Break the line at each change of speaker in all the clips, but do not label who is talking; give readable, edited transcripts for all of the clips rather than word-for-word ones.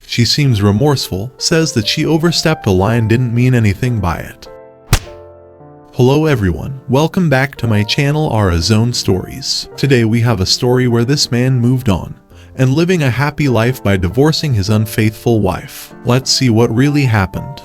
She seems remorseful, says that she overstepped a line, didn't mean anything by it. Hello everyone, welcome back to my channel Our Zone Stories. Today we have a story where this man moved on and living a happy life by divorcing his unfaithful wife. Let's see what really happened.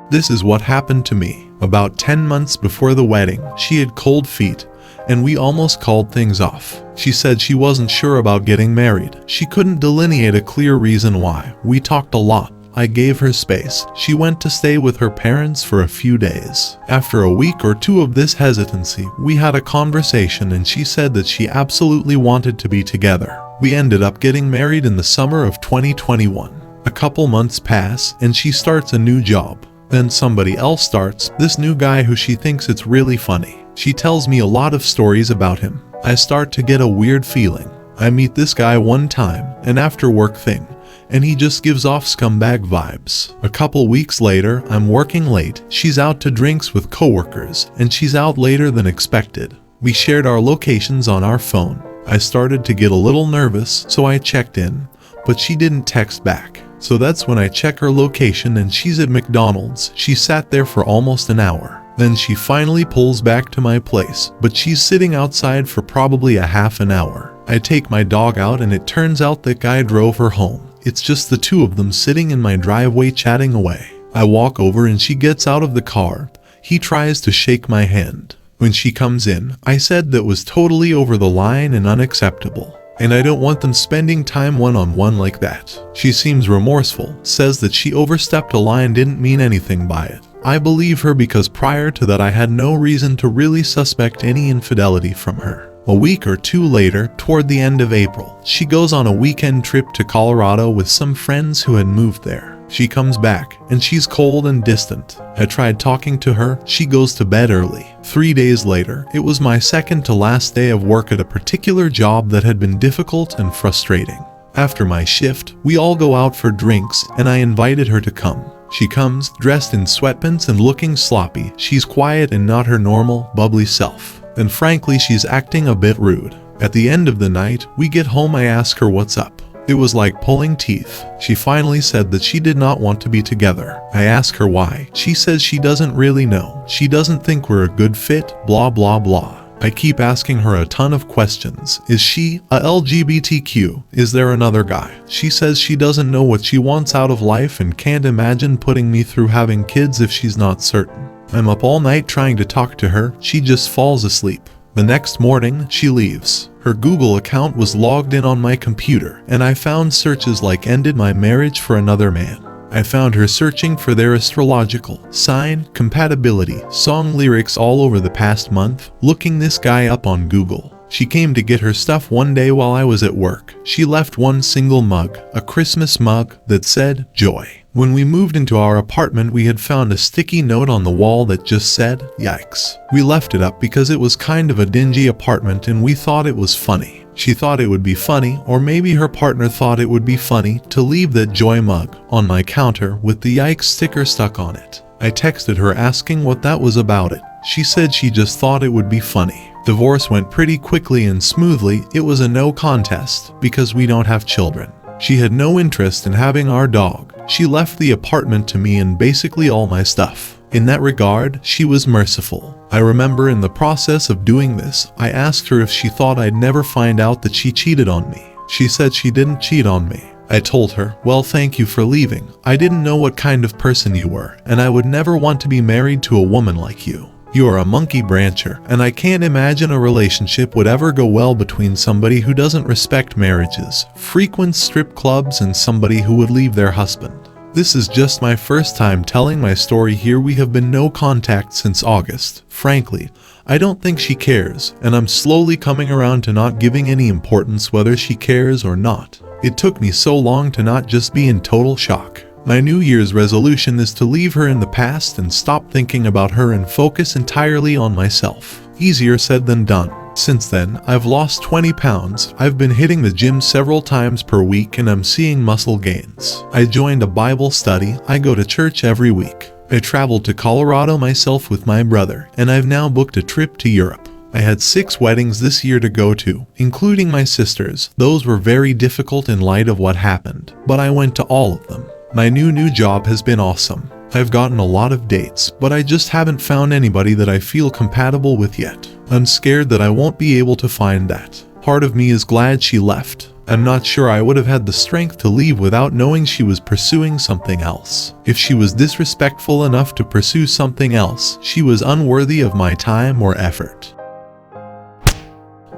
This is what happened to me. About 10 months before the wedding, she had cold feet and we almost called things off. She said she wasn't sure about getting married. She couldn't delineate a clear reason why. We talked a lot. I gave her space. She went to stay with her parents for a few days. After a week or two of this hesitancy, we had a conversation and she said that she absolutely wanted to be together. We ended up getting married in the summer of 2021. A couple months pass and she starts a new job. Then somebody else starts, this new guy who she thinks it's really funny. She tells me a lot of stories about him. I start to get a weird feeling. I meet this guy one time, an after work thing, and he just gives off scumbag vibes. A couple weeks later, I'm working late. She's out to drinks with coworkers, and she's out later than expected. We shared our locations on our phone. I started to get a little nervous, so I checked in, but she didn't text back. So that's when I check her location and she's at McDonald's. She sat there for almost an hour. Then she finally pulls back to my place, but she's sitting outside for probably a half an hour. I take my dog out and it turns out that guy drove her home. It's just the two of them sitting in my driveway chatting away. I walk over and she gets out of the car. He tries to shake my hand. When she comes in, I said that was totally over the line and unacceptable. And I don't want them spending time one-on-one like that. She seems remorseful, says that she overstepped a line, didn't mean anything by it. I believe her because prior to that I had no reason to really suspect any infidelity from her. A week or two later, toward the end of April, she goes on a weekend trip to Colorado with some friends who had moved there. She comes back, and she's cold and distant. I tried talking to her. She goes to bed early. 3 days later, it was my second to last day of work at a particular job that had been difficult and frustrating. After my shift, we all go out for drinks, and I invited her to come. She comes, dressed in sweatpants and looking sloppy. She's quiet and not her normal, bubbly self. And frankly, she's acting a bit rude. At the end of the night, we get home. I ask her what's up. It was like pulling teeth. She finally said that she did not want to be together. I ask her why. She says she doesn't really know. She doesn't think we're a good fit, blah blah blah. I keep asking her a ton of questions. Is she a LGBTQ? Is there another guy? She says she doesn't know what she wants out of life and can't imagine putting me through having kids if she's not certain. I'm up all night trying to talk to her. She just falls asleep. The next morning, she leaves. Her Google account was logged in on my computer, and I found searches like ended my marriage for another man. I found her searching for their astrological sign, compatibility, song lyrics all over the past month, looking this guy up on Google. She came to get her stuff one day while I was at work. She left one single mug, a Christmas mug, that said, "Joy." When we moved into our apartment, we had found a sticky note on the wall that just said, "Yikes." We left it up because it was kind of a dingy apartment and we thought it was funny. She thought it would be funny, or maybe her partner thought it would be funny, to leave that Joy mug on my counter with the Yikes sticker stuck on it. I texted her asking what that was about it. She said she just thought it would be funny. Divorce went pretty quickly and smoothly. It was a no contest because we don't have children. She had no interest in having our dog. She left the apartment to me and basically all my stuff. In that regard, she was merciful. I remember in the process of doing this, I asked her if she thought I'd never find out that she cheated on me. She said she didn't cheat on me. I told her, "Well, thank you for leaving. I didn't know what kind of person you were, and I would never want to be married to a woman like you. You are a monkey brancher, and I can't imagine a relationship would ever go well between somebody who doesn't respect marriages, frequents strip clubs, and somebody who would leave their husband. This is just my first time telling my story here. We have been no contact since August. Frankly, I don't think she cares, and I'm slowly coming around to not giving any importance whether she cares or not. It took me so long to not just be in total shock. My New Year's resolution is to leave her in the past and stop thinking about her and focus entirely on myself. Easier said than done. Since then, I've lost 20 pounds. I've been hitting the gym several times per week and I'm seeing muscle gains. I joined a Bible study. I go to church every week. I traveled to Colorado myself with my brother, and I've now booked a trip to Europe. I had 6 weddings this year to go to, including my sister's. Those were very difficult in light of what happened, but I went to all of them. My new job has been awesome. I've gotten a lot of dates, but I just haven't found anybody that I feel compatible with yet. I'm scared that I won't be able to find that. Part of me is glad she left. I'm not sure I would have had the strength to leave without knowing she was pursuing something else. If she was disrespectful enough to pursue something else, she was unworthy of my time or effort.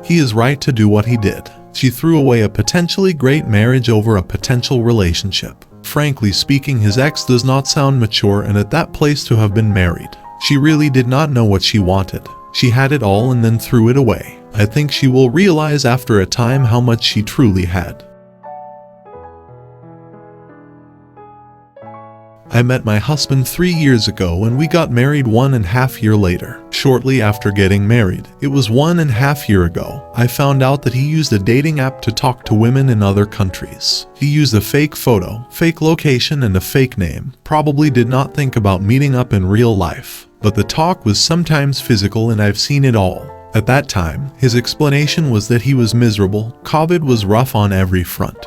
He is right to do what he did. She threw away a potentially great marriage over a potential relationship. Frankly speaking, his ex does not sound mature and at that place to have been married. She really did not know what she wanted. She had it all and then threw it away. I think she will realize after a time how much she truly had. I met my husband 3 years ago and we got married 1.5 years later. Shortly after getting married, it was 1.5 years ago, I found out that he used a dating app to talk to women in other countries. He used a fake photo, fake location and a fake name. Probably did not think about meeting up in real life. But the talk was sometimes physical and I've seen it all. At that time, his explanation was that he was miserable, COVID was rough on every front.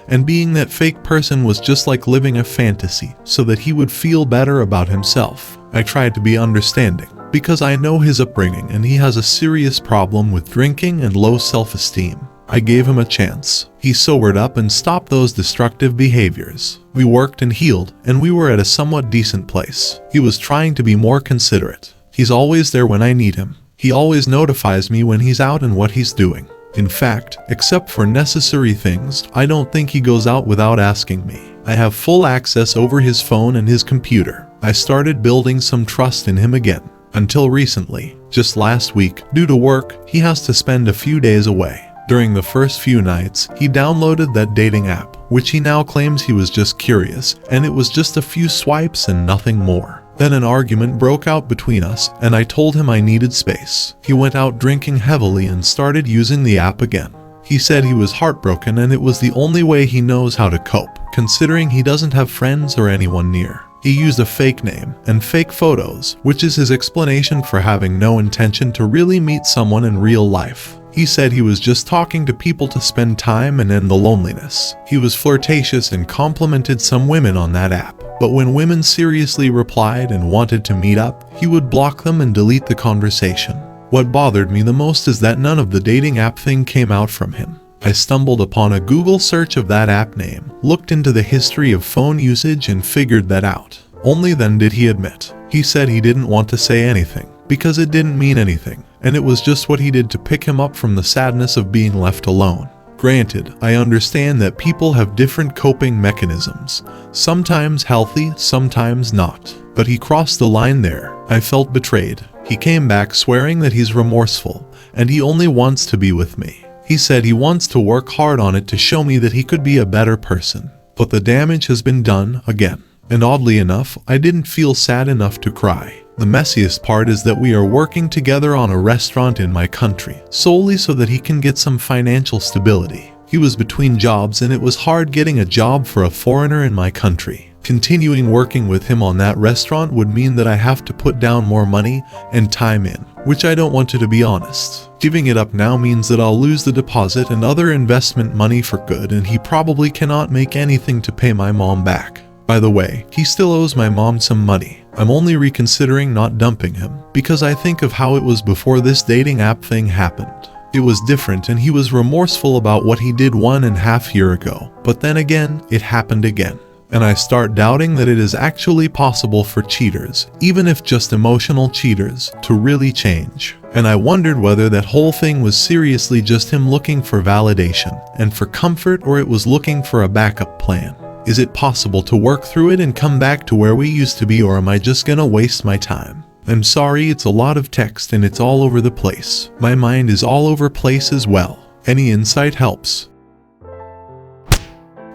And being that fake person was just like living a fantasy, so that he would feel better about himself. I tried to be understanding, because I know his upbringing and he has a serious problem with drinking and low self-esteem. I gave him a chance. He sobered up and stopped those destructive behaviors. We worked and healed, and we were at a somewhat decent place. He was trying to be more considerate. He's always there when I need him. He always notifies me when he's out and what he's doing. In fact, except for necessary things, I don't think he goes out without asking me. I have full access over his phone and his computer. I started building some trust in him again. Until recently, just last week, due to work, he has to spend a few days away. During the first few nights, he downloaded that dating app, which he now claims he was just curious, and it was just a few swipes and nothing more. Then an argument broke out between us, and I told him I needed space. He went out drinking heavily and started using the app again. He said he was heartbroken and it was the only way he knows how to cope, considering he doesn't have friends or anyone near. He used a fake name and fake photos, which is his explanation for having no intention to really meet someone in real life. He said he was just talking to people to spend time and end the loneliness. He was flirtatious and complimented some women on that app. But when women seriously replied and wanted to meet up, he would block them and delete the conversation. What bothered me the most is that none of the dating app thing came out from him. I stumbled upon a Google search of that app name, looked into the history of phone usage and figured that out. Only then did he admit. He said he didn't want to say anything, because it didn't mean anything, and it was just what he did to pick him up from the sadness of being left alone. Granted, I understand that people have different coping mechanisms, sometimes healthy, sometimes not. But he crossed the line there. I felt betrayed. He came back swearing that he's remorseful, and he only wants to be with me. He said he wants to work hard on it to show me that he could be a better person. But the damage has been done again. And oddly enough, I didn't feel sad enough to cry. The messiest part is that we are working together on a restaurant in my country, solely so that he can get some financial stability. He was between jobs and it was hard getting a job for a foreigner in my country. Continuing working with him on that restaurant would mean that I have to put down more money and time in, which I don't want to be honest. Giving it up now means that I'll lose the deposit and other investment money for good, and he probably cannot make anything to pay my mom back. By the way, he still owes my mom some money. I'm only reconsidering not dumping him, because I think of how it was before this dating app thing happened. It was different and he was remorseful about what he did 1.5 years ago. But then again, it happened again. And I start doubting that it is actually possible for cheaters, even if just emotional cheaters, to really change. And I wondered whether that whole thing was seriously just him looking for validation and for comfort, or it was looking for a backup plan. Is it possible to work through it and come back to where we used to be, or am I just gonna waste my time? I'm sorry, it's a lot of text and it's all over the place. My mind is all over place as well. Any insight helps.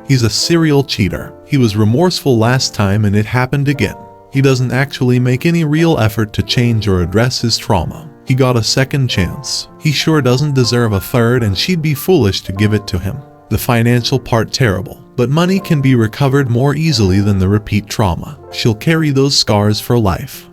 He's a serial cheater. He was remorseful last time and it happened again. He doesn't actually make any real effort to change or address his trauma. He got a second chance. He sure doesn't deserve a third, and she'd be foolish to give it to him. The financial part terrible, but money can be recovered more easily than the repeat trauma. She'll carry those scars for life.